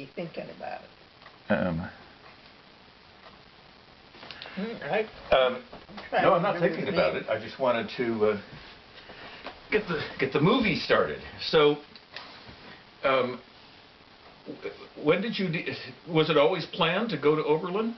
be thinking about it? No, I'm not thinking about it. I just wanted to get the movie started. So, when did you? Was it always planned to go to Oberlin?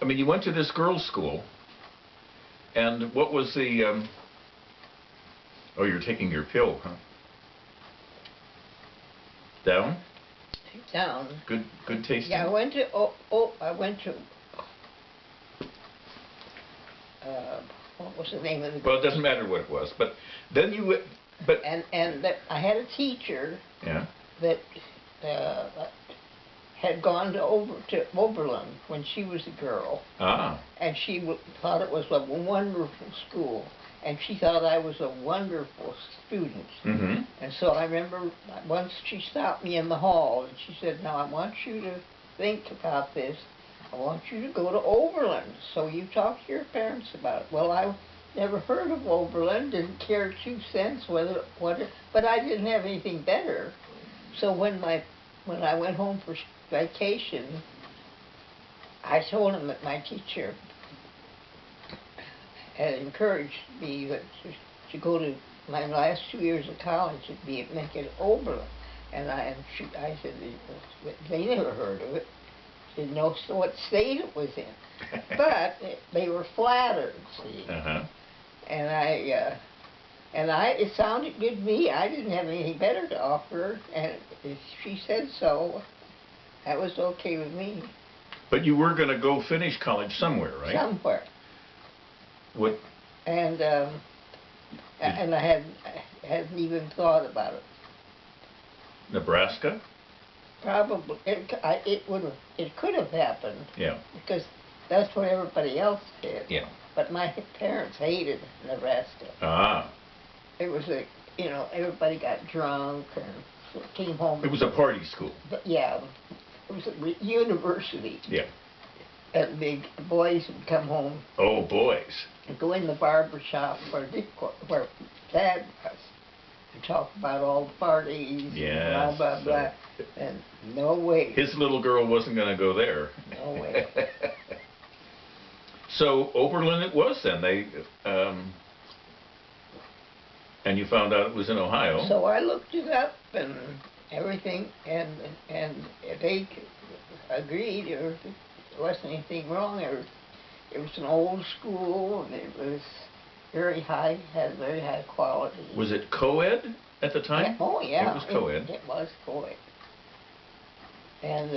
I mean, you went to this girls' school, and what was the? Oh, you're taking your pill, huh? Down? Down. Good tasting. Yeah, I went to. What was the name of the? Well, it doesn't matter what it was, but then you. But I had a teacher. Yeah. That had gone to Oberlin when she was a girl. Ah. And she thought it was a wonderful school, and she thought I was a wonderful student. Mm-hmm. And so I remember once she stopped me in the hall and she said, "Now I want you to think about this. I want you to go to Oberlin. So you talk to your parents about it." Well, I never heard of Oberlin, didn't care 2 cents but I didn't have anything better. So when I went home for vacation, I told him that my teacher had encouraged me to go to my last 2 years of college and make it Oberlin. And I said, they never heard of it. Didn't know what state it was in. But they were flattered, see. Uh-huh. And it sounded good to me. I didn't have anything better to offer, and if she said so, that was okay with me. But you were going to go finish college somewhere, right? Somewhere. What? And I hadn't even thought about it. Nebraska? Probably. It could have happened. Yeah. Because that's what everybody else did. Yeah. But my parents hated Nebraska. Ah. It was everybody got drunk and came home. It was a party school. Yeah. It was a university. Yeah. And the boys would come home. Oh, boys. And go in the barber shop where Dad was. And talk about all the parties. Yes. And blah, blah, blah. And no way. His little girl wasn't going to go there. No way. So Oberlin it was then. And you found out it was in Ohio. So I looked it up and everything, and they agreed there wasn't anything wrong. It was an old school, and it was had very high quality. Was it co-ed at the time? Yeah. Oh yeah. It was co-ed. It was co-ed. And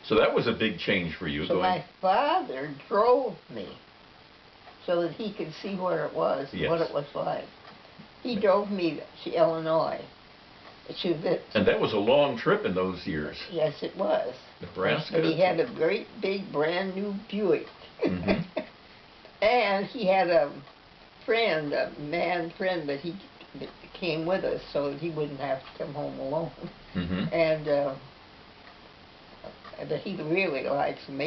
so that was a big change for you. So my father drove me so that he could see where it was, yes. What it was like. He drove me to Illinois. And that was a long trip in those years. Yes, it was. Nebraska. But he had a great big brand new Buick. Mm-hmm. And he had a man friend that came with us so that he wouldn't have to come home alone. Mm-hmm. And that he really likes, and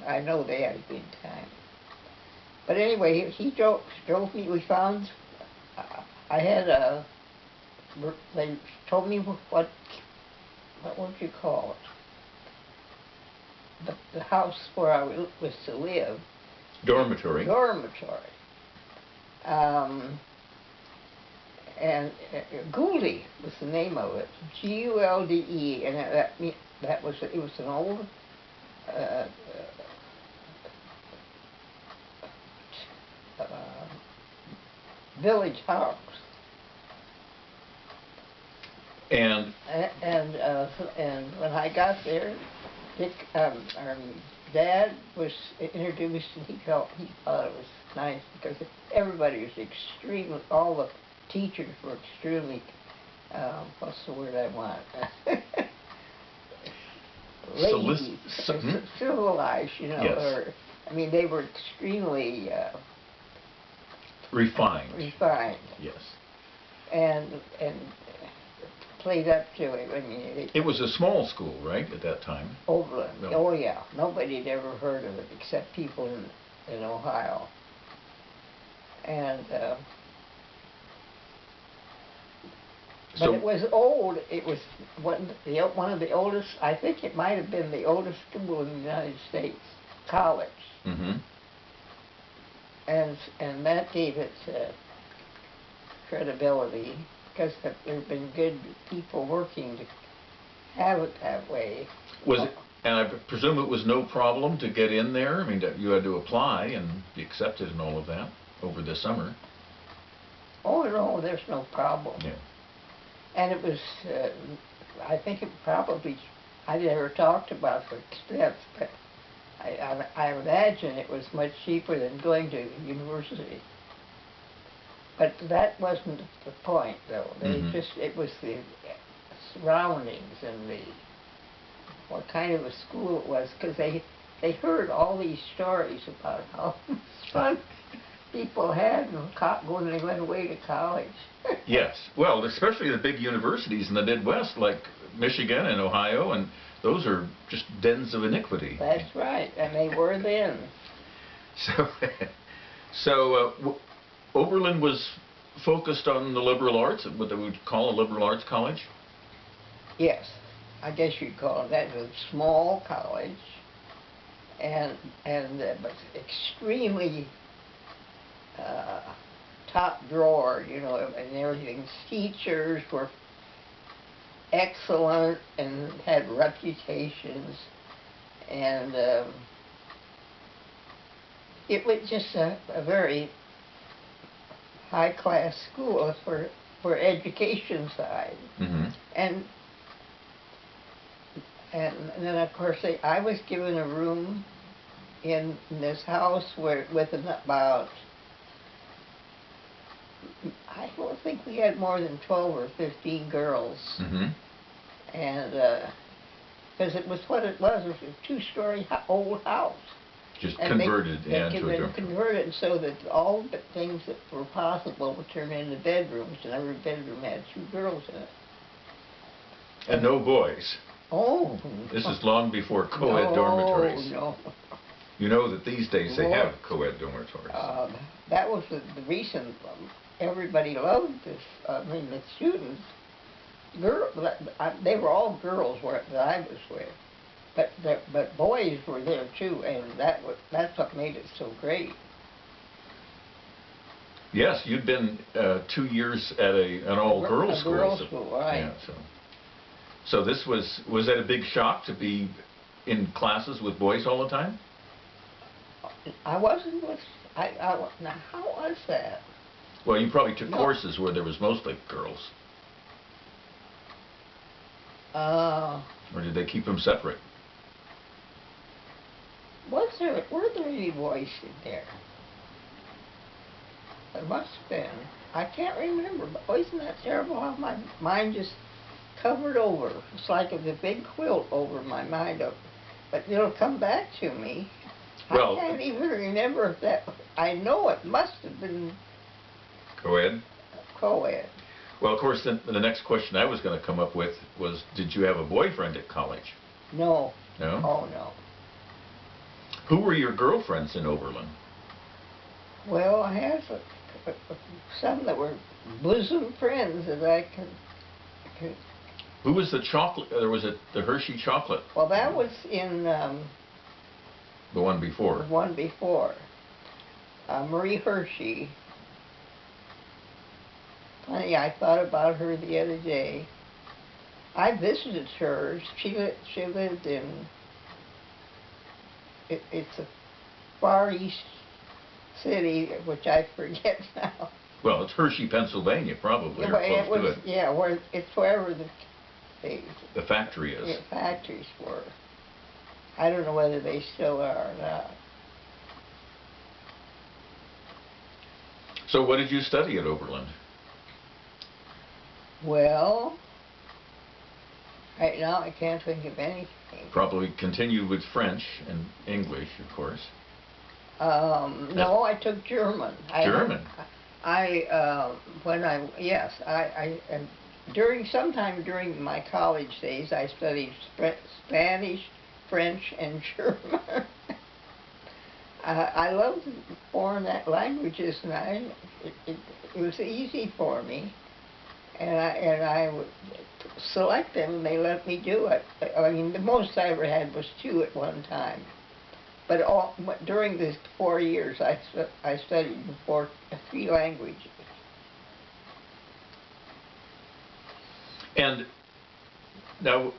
I know they had a good time. But anyway, he drove me. We found, I had they told me what would you call it? The house where I was to live. Dormitory. Dormitory. And Goulde was the name of it. Gulde, and it was an old village house. And when I got there, Dad was introduced, and he thought it was nice because everybody was all the teachers were extremely, what's the word I want? Ladies, civilized, Yes. They were extremely refined. Refined. Yes. And played up to it. It was a small school, right, at that time? Oberlin. No. Oh yeah. Nobody had ever heard of it except people in Ohio. And But it was old. It was one of the oldest. I think it might have been the oldest school in the United States, college. Mm-hmm. And that gave it credibility because there have been good people working to have it that way. Was it? And I presume it was no problem to get in there. I mean, you had to apply and be accepted and all of that over the summer. Oh no, there's no problem. Yeah. And it was, I think it probably, I never talked about the expense, but I imagine it was much cheaper than going to university. But that wasn't the point, though. It was the surroundings and what kind of a school it was, because they heard all these stories about how much fun people had when they went away to college. Yes. Well, especially the big universities in the Midwest, like Michigan and Ohio, and those are just dens of iniquity. That's right, and they were then. So Oberlin was focused on the liberal arts, what they would call a liberal arts college? Yes, I guess you'd call it that. It was a small college, and but extremely top drawer, you know, and everything. Teachers were excellent and had reputations, and it was just a very high-class school for education side. Mm-hmm. And then of course I was given a room in this house with about, I don't think we had more than 12 or 15 girls. Mm-hmm. And because it was what it was a two-story old house. Just and converted they into a dorm. converted so that all the things that were possible were turned into bedrooms, and every bedroom had 2 girls in it. And no boys. Oh. This is long before co-ed dormitories. No. You know that these days they have co-ed dormitories. That was the reason everybody loved this. I mean, the students, they were all girls that I was with, but boys were there too, and that's what made it so great. Yes, you'd been 2 years at an all-girls school. Girls' school, right? Yeah, so this was that a big shock to be in classes with boys all the time? I wasn't with. Now, how was that? Well, you probably took courses where there was mostly girls. Or did they keep them separate? Were there any boys in there? There must have been. I can't remember, but isn't that terrible how my mind just covered over? It's like a big quilt over my mind. But it'll come back to me. Well, I can't even remember if that. I know it must have been co-ed? Co-ed. Well, of course, the next question I was going to come up with was, did you have a boyfriend at college? No. No? Oh, no. Who were your girlfriends in Oberlin? Well, I had some that were bosom friends that I could. Who was the chocolate? There was the Hershey chocolate. Well, that was in the one before. The one before. Marie Hershey. Funny, I thought about her the other day. I visited her. She lived in. It's a Far East city, which I forget now. Well, it's Hershey, Pennsylvania, probably, or close to it. Yeah, it's wherever the factory is. The factories were. I don't know whether they still are or not. So what did you study at Oberlin? Well, right now I can't think of anything. Probably continued with French and English, of course. No, I took German. German? Sometime during my college days, I studied Spanish, French, and German. I loved foreign languages, and it was easy for me. and I would select them, and they let me do it. I mean, the most I ever had was 2 at one time. But during these 4 years, I studied 3 languages. And now,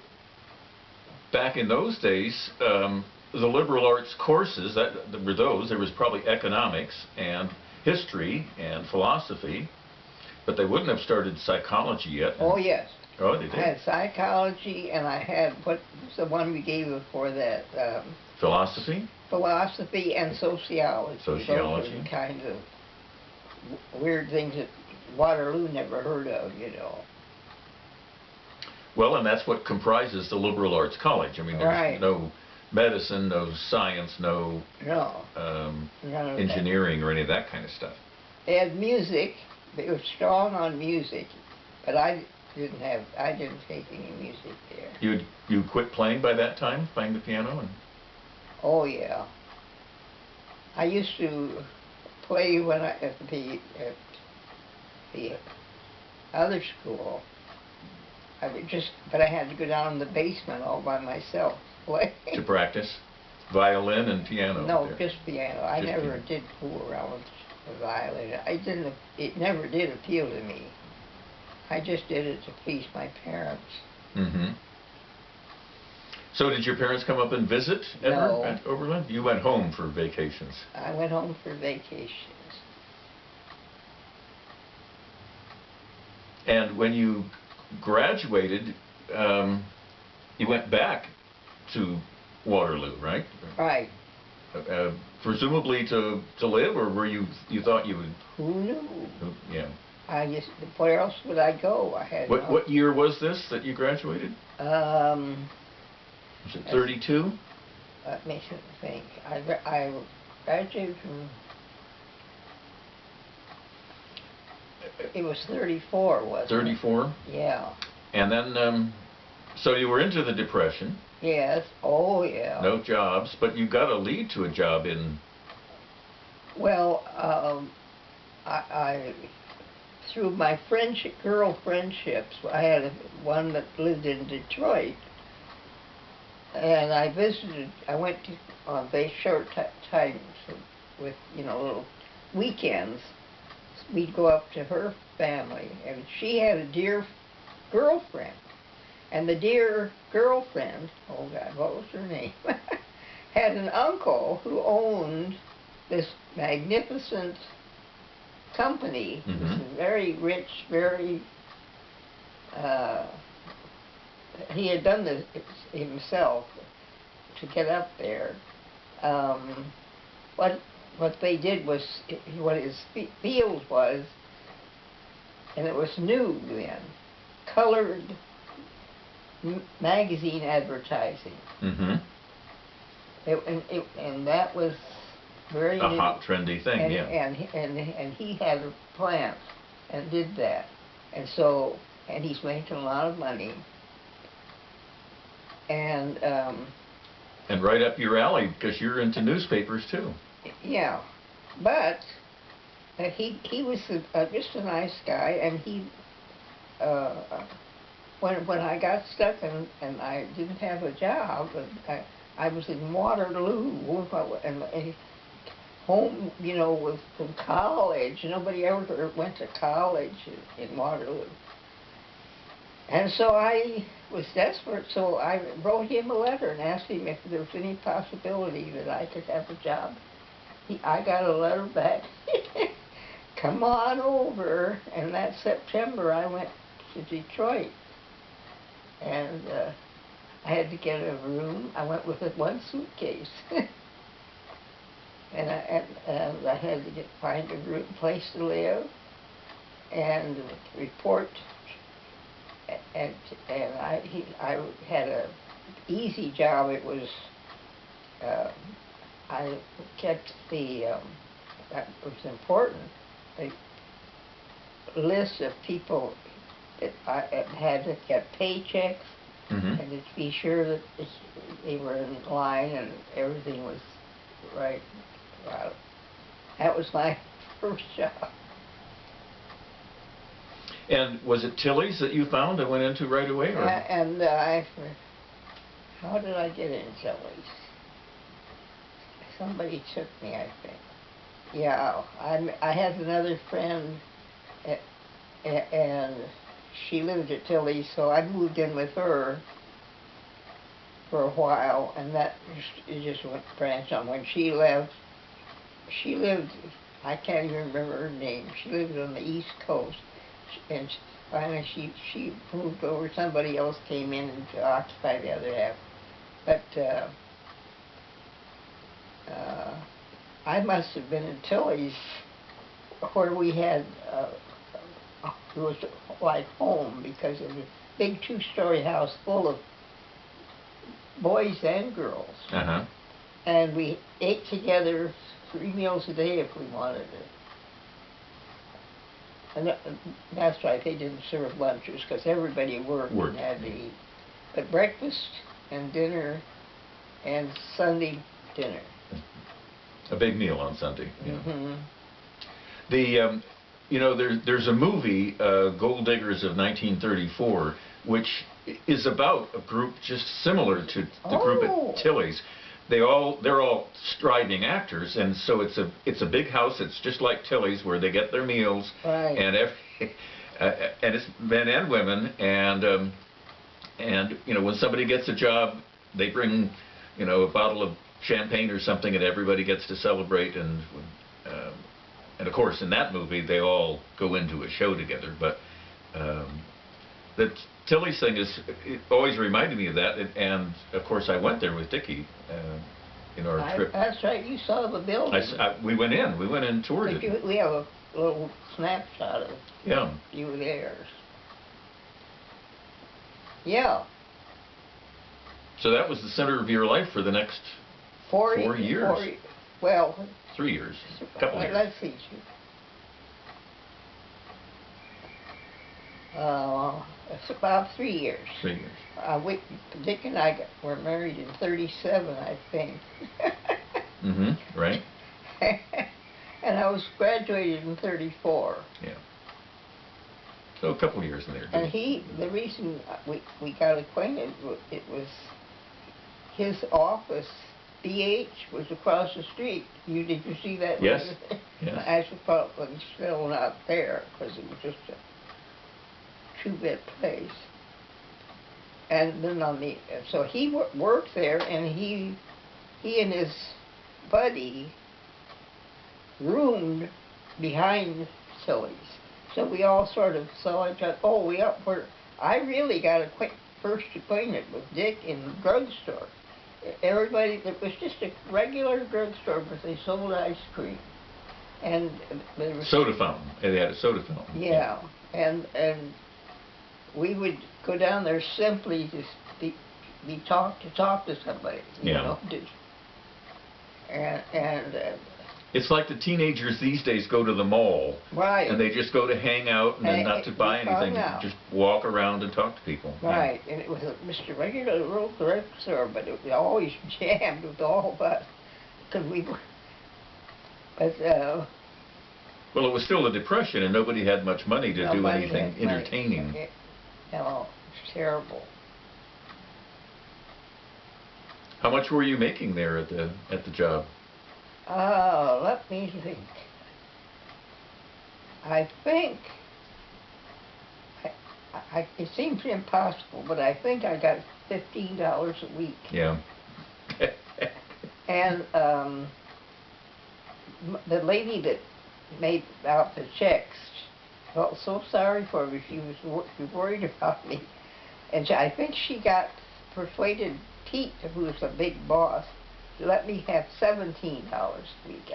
back in those days, the liberal arts courses, there was probably economics and history and philosophy, but they wouldn't have started psychology yet. Oh, yes. Oh, they did? I had psychology, and I had, what was the one we gave before that? Philosophy? Philosophy and sociology. Sociology. Those are the kinds of weird things that Waterloo never heard of, you know. Well, and that's what comprises the liberal arts college. I mean, there's right. no medicine, no science, no engineering or any of that kind of stuff. They had music. They were strong on music, but I didn't take any music there. You quit playing by that time, playing the piano? Oh, yeah. I used to play when at the other school. But I had to go down in the basement all by myself to play. To practice? Violin and piano? No, just piano. I never did fool around with the violin. It never did appeal to me. I just did it to please my parents. Mm-hmm. So did your parents come up and visit ever at Oberlin? You went home for vacations. I went home for vacations. And when you graduated, you went back to Waterloo, right? Right. Presumably to live, or were you thought you would? Who knew? Yeah. Where else would I go? What year was this that you graduated? Was it 32? Let me think. I graduated from. It was 34, wasn't 34? it? Yeah. And then, so you were into the Depression. Yes. Oh, yeah. No jobs, but you got a lead to a job in. Well, I through my girl friendships, I had one that lived in Detroit, and I visited. I went to on very short times with little weekends. We'd go up to her family, and she had a dear girlfriend. And the dear girlfriend, oh God, what was her name? Had an uncle who owned this magnificent company. Mm-hmm. He was very rich, very, he had done this himself to get up there. What they did was, what his field was, and it was new then, colored magazine advertising. Mm-hmm. And that was very a new. hot, trendy thing, and, yeah. And he had a plant and did that. And he's making a lot of money. And right up your alley, because you're into newspapers too. Yeah, but he was just a nice guy, and when I got stuck and I didn't have a job, I was in Waterloo, and home, was from college. Nobody ever went to college in Waterloo. And so I was desperate, so I wrote him a letter and asked him if there was any possibility that I could have a job. I got a letter back, come on over, and that September I went to Detroit, and I had to get a room. I went with one suitcase, and I had to find a place to live, and report, and I had a easy job. It was. I kept that was important, a list of people that I had to get paychecks, mm-hmm. and to be sure that they were in line and everything was right. Wow. That was my first job. And was it Tilly's that you found and went into right away? Or? And how did I get in Tilly's? Somebody took me, I think. Yeah, I had another friend, and she lived at Tilly's, so I moved in with her for a while, and it just went branch on. When she left, she lived, I can't even remember her name. She lived on the East Coast, and finally she moved over. Somebody else came in to occupy the other half. But I must have been in Tilly's, where we had, it was like home, because it was a big two-story house full of boys and girls. Uh-huh. And we ate together 3 meals a day if we wanted it. And that's right, they didn't serve lunches because everybody worked and had to eat. But breakfast and dinner and Sunday dinner. A big meal on Sunday. Yeah. Mm-hmm. The you know, there's a movie, Gold Diggers of 1934, which is about a group just similar to the group at Tilly's. They're all striving actors, and so it's a big house. It's just like Tilly's, where they get their meals, right. And and it's men and women, and you know, when somebody gets a job, they bring, you know, a bottle of champagne or something, and everybody gets to celebrate. And of course, in that movie, they all go into a show together. But the Tilly's thing it always reminded me of that. And of course, I went there with Dickie in our trip. That's right. You saw the building. We went in. We went in and toured it. We have a little snapshot of you there. Yeah. So that was the center of your life for the next 4 years. Well, 3 years. A couple years. Let's see. It's about 3 years. 3 years. Dick and I were married in 37, I think. Mm-hmm. Right. And I was graduated in 34. Yeah. So a couple years in there. And the reason we got acquainted, it was his office. BH was across the street. Did you see that? Yes. Yes. I suppose it's still not there because it was just a two-bit place. And then so he worked there, and he and his buddy roomed behind Tilly's. So we all sort of saw each other. I really got first acquainted with Dick in the drugstore. Everybody, it was just a regular drugstore, but they sold ice cream. And there was soda fountain. They had a soda fountain. Yeah. And we would go down there simply to talk to somebody. You know, and it's like the teenagers these days go to the mall, right? And they just go to hang out and not to buy anything, just walk around and talk to people. Right, and it was Mr. Regular little drugstore, but it was always jammed with all of us because we were. But well, it was still a depression, and nobody had much money to do anything entertaining. No, it's terrible. How much were you making there at the job? Let me think. I think it seems impossible, but I think I got $15 a week. Yeah. And the lady that made out the checks felt so sorry for me. She was worried about me, and I think she got persuaded Pete, who was the big boss, to let me have $17 a week.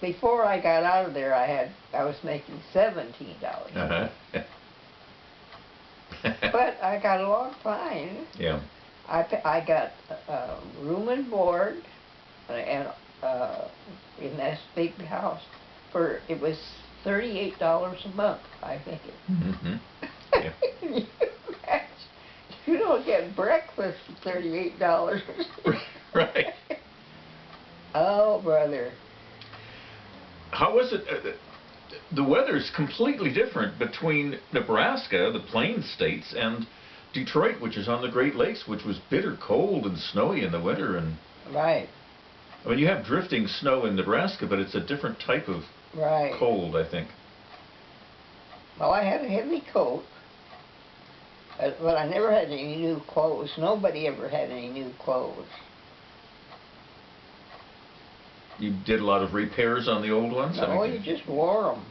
Before I got out of there, I was making $17. Uh-huh. But I got along fine. Yeah. I got room and board, and in this big house it was $38 a month, I think. Mm-hmm. Yeah. You don't get breakfast for $38. Right. Oh, brother. How was it? the weather's completely different between Nebraska, the Plains states, and Detroit, which is on the Great Lakes, which was bitter cold and snowy in the winter. And Right. I mean, you have drifting snow in Nebraska, but it's a different type of Right. cold, I think. Well, I had a heavy coat, but I never had any new clothes. Nobody ever had any new clothes. You did a lot of repairs on the old ones? No, you just wore them.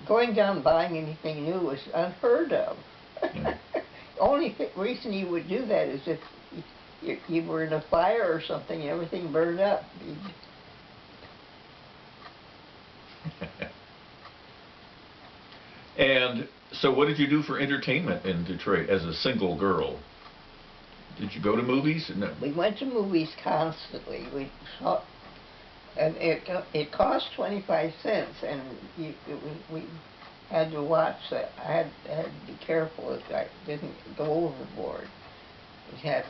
Going down and buying anything new was unheard of. Yeah. The only reason you would do that is if you were in a fire or something and everything burned up. And so what did you do for entertainment in Detroit as a single girl? Did you go to movies? No. We went to movies constantly. We saw, and it cost 25 cents, and we had to watch that. I had to be careful that I didn't go overboard. We had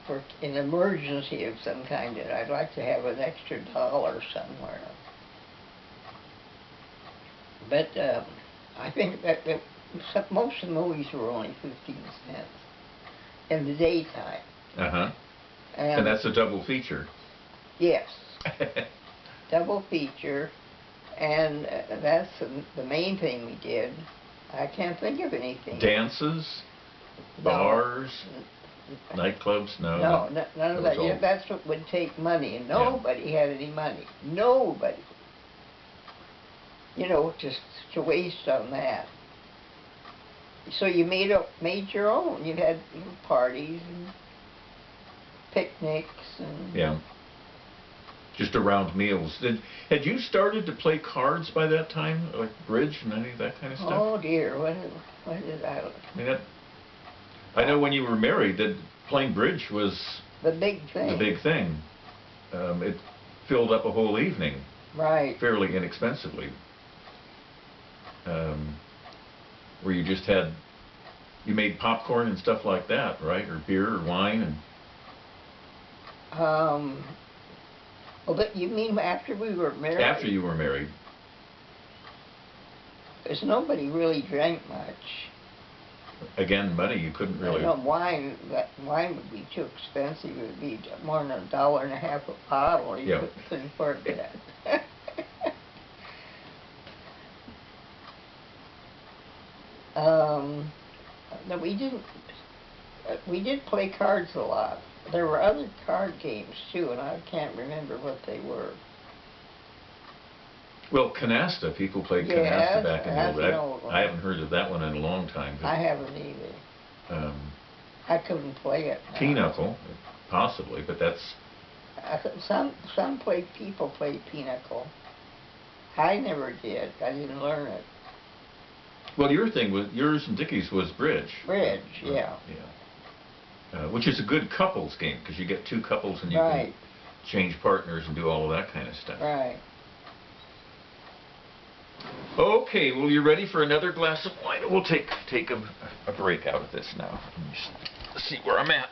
for an emergency of some kind, and I'd like to have an extra dollar somewhere. But I think that most of the movies were only 15 cents in the daytime. Uh-huh. And that's a double feature. Yes. Double feature. And that's the main thing we did. I can't think of anything. Dances? Bars? Nightclubs? No. No, none of that. Yeah, that's what would take money, and nobody had any money. Nobody. You know, just to waste on that. So you made your own. You had parties and picnics and... Yeah. Just around meals. Had you started to play cards by that time, like bridge and any of that kind of stuff? Oh dear, what did I... I mean, I know when you were married that playing bridge was the big thing. The big thing. It filled up a whole evening. Right. Fairly inexpensively. Where you just you made popcorn and stuff like that, right? Or beer or wine and... Well, but you mean after we were married? After you were married. Because nobody really drank much. Again, money, you couldn't really... No, wine would be too expensive. It would be more than $1.50 a bottle. You couldn't afford that. No, we didn't. We did play cards a lot. There were other card games too, and I can't remember what they were. Well, canasta. People played canasta back in the old days. I haven't heard of that one in a long time. I haven't either. I couldn't play it. Pinochle, possibly, but that's... People played pinochle. I never did. I didn't learn it. Well, yours and Dickie's was bridge. Bridge, yeah. Yeah. Which is a good couples game, because you get two couples and you can change partners and do all of that kind of stuff. Right. Okay, well, you ready for another glass of wine? We'll take a break out of this now. Let me see where I'm at.